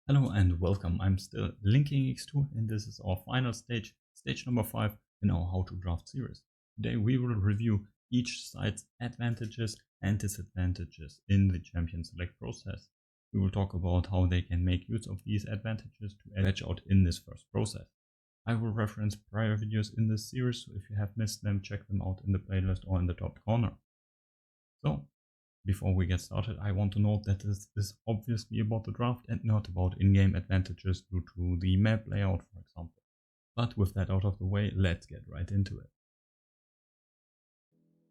Hello and welcome. I'm still linking X2 and this is our final stage, stage number 5 in our how to draft series. Today we will review each side's advantages and disadvantages in the champion select process. We will talk about how they can make use of these advantages to edge out in this first process. I will reference prior videos in this series, so if you have missed them, check them out in the playlist or in the top corner. So, before we get started, I want to note that this is obviously about the draft and not about in-game advantages due to the map layout, for example. But with that out of the way, let's get right into it.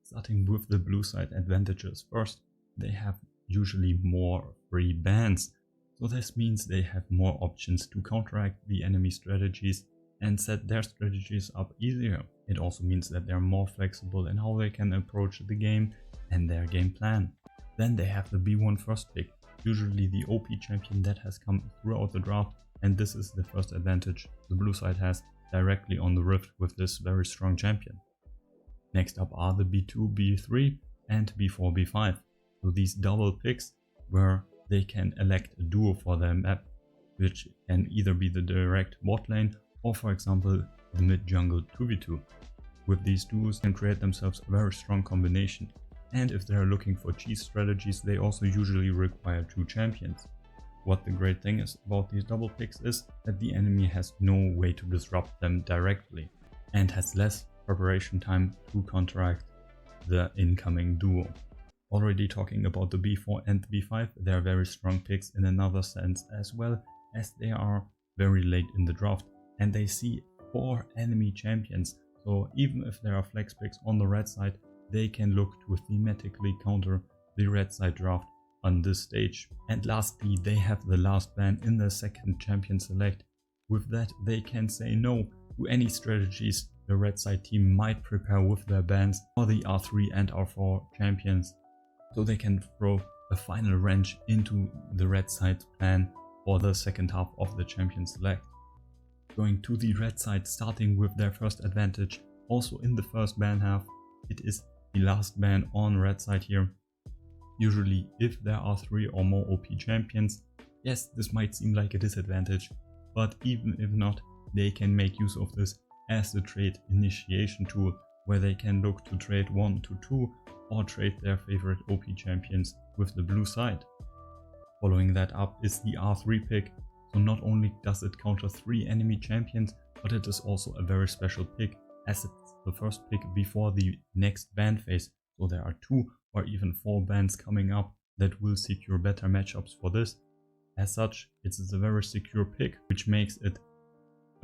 Starting with the blue side advantages first, they have usually more free bans. So this means they have more options to counteract the enemy strategies and set their strategies up easier. It also means that they're more flexible in how they can approach the game and their game plan. Then they have the B1 first pick, usually the OP champion that has come throughout the draft, and this is the first advantage the blue side has directly on the rift with this very strong champion. Next up are the B2, B3 and B4, B5. So these double picks where they can elect a duo for their map, which can either be the direct bot lane or for example the mid jungle 2v2. With these duos can create themselves a very strong combination. And if they are looking for cheese strategies, they also usually require 2 champions. What the great thing is about these double picks is that the enemy has no way to disrupt them directly and has less preparation time to counteract the incoming duo. Already talking about the B4 and B5, they are very strong picks in another sense as well, as they are very late in the draft and they see 4 enemy champions. So even if there are flex picks on the red side, they can look to thematically counter the red side draft on this stage. And lastly, they have the last ban in the second champion select. With that, they can say no to any strategies the red side team might prepare with their bans for the R3 and R4 champions. So they can throw a final wrench into the red side's plan for the second half of the champion select. Going to the red side, starting with their first advantage, also in the first ban half, it is the last ban on red side here. Usually if there are 3 or more OP champions, yes, this might seem like a disadvantage, but even if not, they can make use of this as the trade initiation tool, where they can look to trade 1 to 2 or trade their favorite OP champions with the blue side. Following that up is the R3 pick, so not only does it counter 3 enemy champions, but it is also a very special pick, as it's the first pick before the next ban phase, so there are 2 or even 4 bans coming up that will secure better matchups for this. As such, it is a very secure pick, which makes it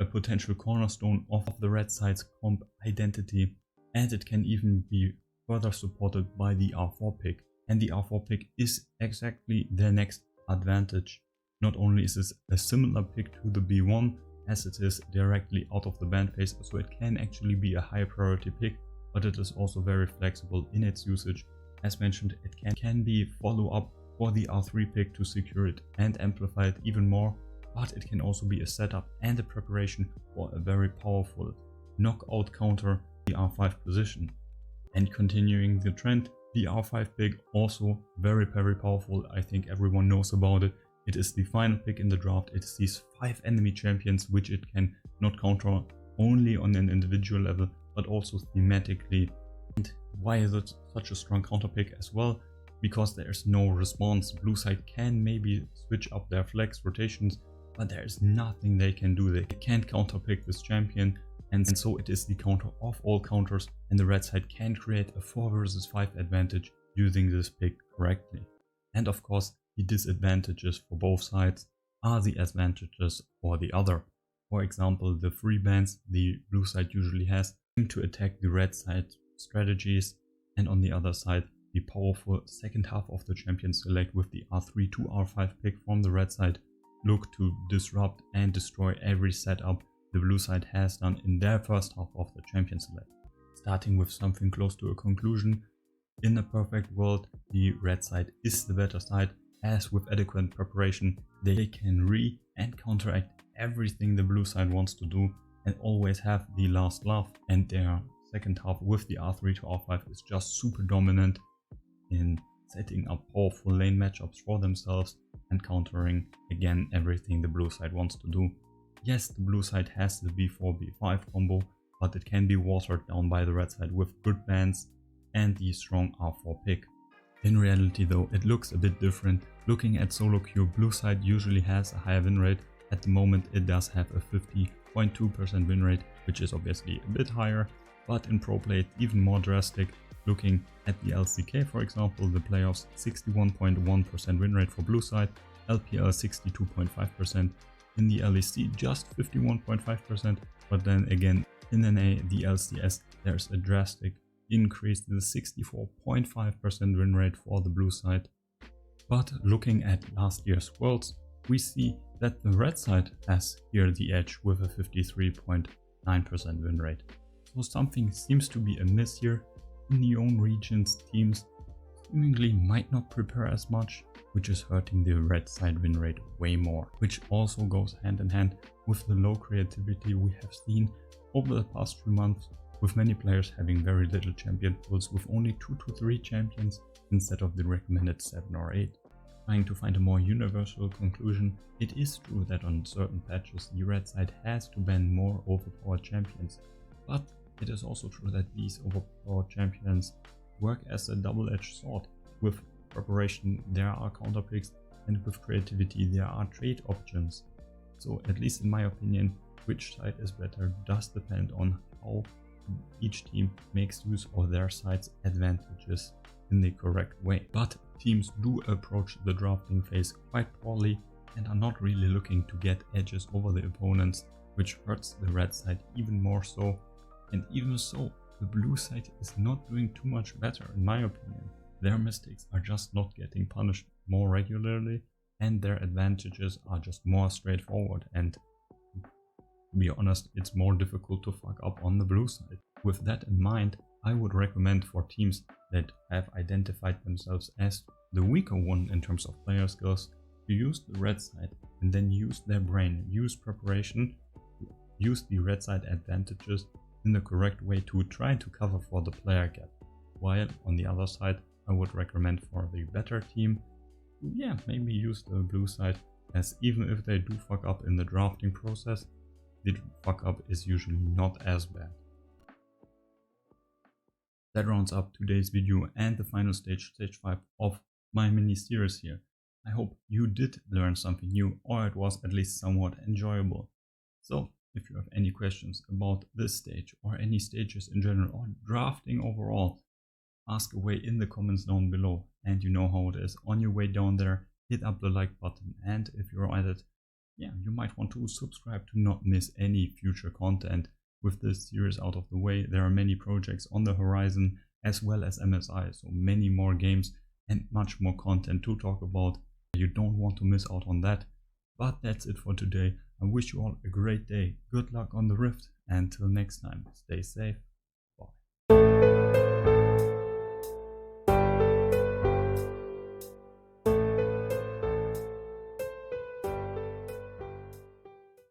a potential cornerstone of the red side's comp identity, and it can even be further supported by the R4 pick, and the R4 pick is exactly their next advantage. Not only is this a similar pick to the B1, as it is directly out of the ban phase, so it can actually be a high priority pick, but it is also very flexible in its usage. As mentioned, it can be follow up for the R3 pick to secure it and amplify it even more, but it can also be a setup and a preparation for a very powerful knockout counter, the R5 position. And continuing the trend, the R5 pick also very powerful. I think everyone knows about it. It is the final pick in the draft. It sees 5 enemy champions, which it can not counter only on an individual level, but also thematically. And why is it such a strong counter pick as well? Because there is no response. Blue side can maybe switch up their flex rotations, but there is nothing they can do. They can't counter pick this champion, and so it is the counter of all counters, and the red side can create a 4 versus 5 advantage using this pick correctly. And of course, the disadvantages for both sides are the advantages for the other. For example, the free bans the blue side usually has to attack the red side strategies, and on the other side, the powerful second half of the champion select with the R3 to R5 pick from the red side look to disrupt and destroy every setup the blue side has done in their first half of the champion select. Starting with something close to a conclusion, in a perfect world, the red side is the better side, as with adequate preparation, they can and counteract everything the blue side wants to do and always have the last laugh, and their second half with the R3 to R5 is just super dominant in setting up powerful lane matchups for themselves and countering again everything the blue side wants to do. Yes, the blue side has the b4-b5 combo, but it can be watered down by the red side with good bans and the strong r4 pick. In reality though, it looks a bit different. Looking at solo queue, blue side usually has a higher win rate. At the moment it does have a 50.2% win rate, which is obviously a bit higher, but in pro play it's even more drastic. Looking at the LCK for example, the playoffs 61.1% win rate for blue side, LPL 62.5%, in the LEC just 51.5%, but then again in NA, the LCS, there's a drastic increase to the 64.5% win rate for the blue side. But looking at last year's Worlds, we see that the red side has here the edge with a 53.9% win rate. So something seems to be amiss here. In the own regions, teams seemingly might not prepare as much, which is hurting the red side win rate way more, which also goes hand in hand with the low creativity we have seen over the past few months, with many players having very little champion pools with only 2 to 3 champions instead of the recommended 7 or 8. Trying to find a more universal conclusion, it is true that on certain patches the red side has to ban more overpowered champions, but it is also true that these overpowered champions work as a double-edged sword. With preparation there are counter picks, and with creativity there are trade options. So at least in my opinion, which side is better does depend on how each team makes use of their side's advantages in the correct way. But teams do approach the drafting phase quite poorly and are not really looking to get edges over the opponents, which hurts the red side even more so. And even so, the blue side is not doing too much better in my opinion. Their mistakes are just not getting punished more regularly, and their advantages are just more straightforward, and to be honest, it's more difficult to fuck up on the blue side. With that in mind, I would recommend for teams that have identified themselves as the weaker one in terms of player skills to use the red side and then use their brain, use preparation, use the red side advantages in the correct way to try to cover for the player gap. While on the other side, I would recommend for the better team to maybe use the blue side, as even if they do fuck up in the drafting process, the fuck up is usually not as bad. That rounds up today's video and the final stage, stage 5 of my mini series here. I hope you did learn something new, or it was at least somewhat enjoyable. So if you have any questions about this stage or any stages in general or drafting overall, ask away in the comments down below. And you know how it is. On your way down there, hit up the like button, and if you're at it, you might want to subscribe to not miss any future content. With this series out of the way, there are many projects on the horizon as well as MSI, so many more games and much more content to talk about. You don't want to miss out on that. But that's it for today. I wish you all a great day. Good luck on the Rift, and till next time, stay safe.